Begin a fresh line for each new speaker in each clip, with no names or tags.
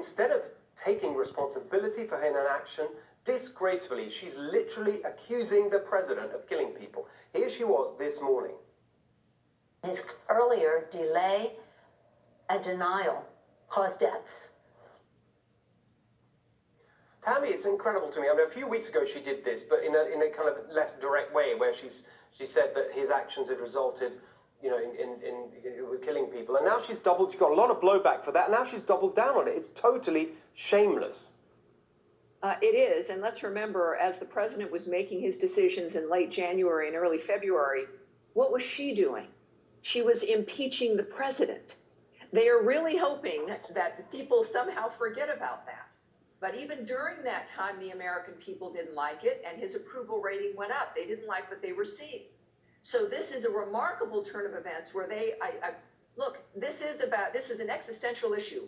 instead of taking responsibility for her inaction, disgracefully, she's literally accusing the president of killing people. Here she was this morning.
Earlier, delay and denial cause deaths.
Tammy, it's incredible to me. I mean, a few weeks ago she did this, but in a kind of less direct way, where she said that his actions had resulted, in killing people. And now she's got a lot of blowback for that. Now she's doubled down on it. It's totally shameless.
It is, and let's remember, as the president was making his decisions in late January and early February, what was she doing? She was impeaching the president. They are really hoping that people somehow forget about that. But even during that time, the American people didn't like it, and his approval rating went up. They didn't like what they were seeing. So this is a remarkable turn of events where look, this is an existential issue.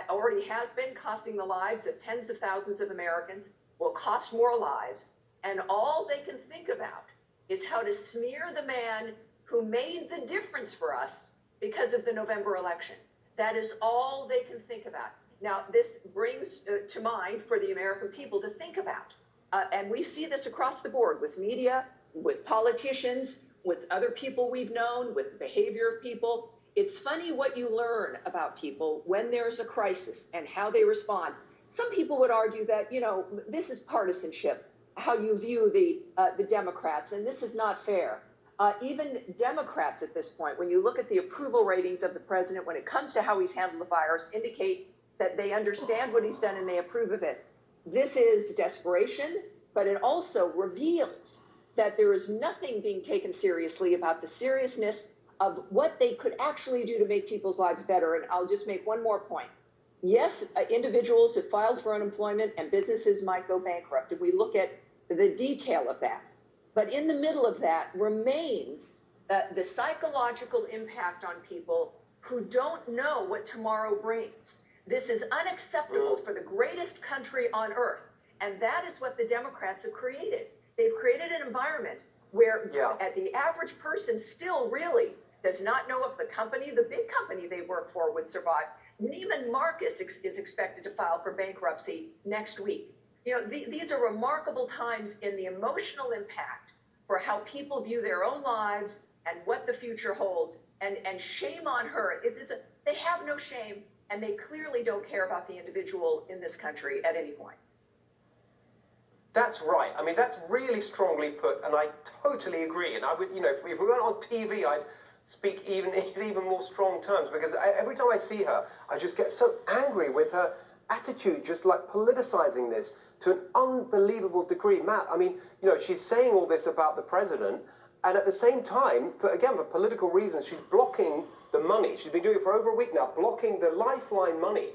Already has been costing the lives of tens of thousands of Americans, will cost more lives, and all they can think about is how to smear the man who made the difference for us because of the November election. That is all they can think about. Now, this brings to mind for the American people to think about. And we see this across the board with media, with politicians, with other people we've known, with behavior of people. It's funny what you learn about people when there's a crisis and how they respond. Some people would argue that, this is partisanship, how you view the Democrats, and this is not fair. Even Democrats at this point, when you look at the approval ratings of the president when it comes to how he's handled the virus, indicate that they understand what he's done and they approve of it. This is desperation, but it also reveals that there is nothing being taken seriously about the seriousness of what they could actually do to make people's lives better. And I'll just make one more point. Yes, individuals have filed for unemployment and businesses might go bankrupt, and we look at the detail of that. But in the middle of that remains the psychological impact on people who don't know what tomorrow brings. This is unacceptable for the greatest country on earth. And that is what the Democrats have created. They've created an environment where the average person still really does not know if the big company they work for would survive. Neiman Marcus is expected to file for bankruptcy next week. These are remarkable times in the emotional impact for how people view their own lives and what the future holds. And shame on her. They have no shame, and they clearly don't care about the individual in this country at any point.
That's right. I mean, that's really strongly put, and I totally agree. And I would, if we went on TV, I'd speak even more strong terms, because every time I see her, I just get so angry with her attitude, just like politicizing this to an unbelievable degree. Matt, I mean, she's saying all this about the president, and at the same time, for political reasons, she's blocking the money. She's been doing it for over a week now, blocking the lifeline money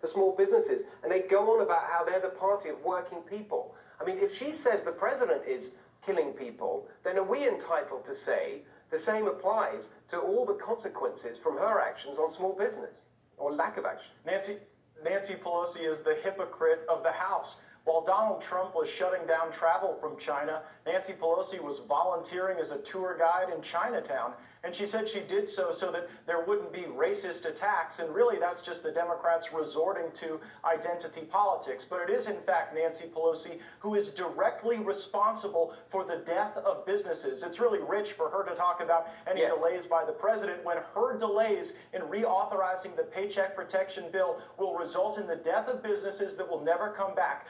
for small businesses. And they go on about how they're the party of working people. I mean, if she says the president is killing people, then are we entitled to say the same applies to all the consequences from her actions on small business, or lack of action?
Nancy Pelosi is the hypocrite of the House. While Donald Trump was shutting down travel from China, Nancy Pelosi was volunteering as a tour guide in Chinatown. And she said she did so that there wouldn't be racist attacks. And really, that's just the Democrats resorting to identity politics. But it is, in fact, Nancy Pelosi who is directly responsible for the death of businesses. It's really rich for her to talk about any delays by the president when her delays in reauthorizing the Paycheck Protection Bill will result in the death of businesses that will never come back.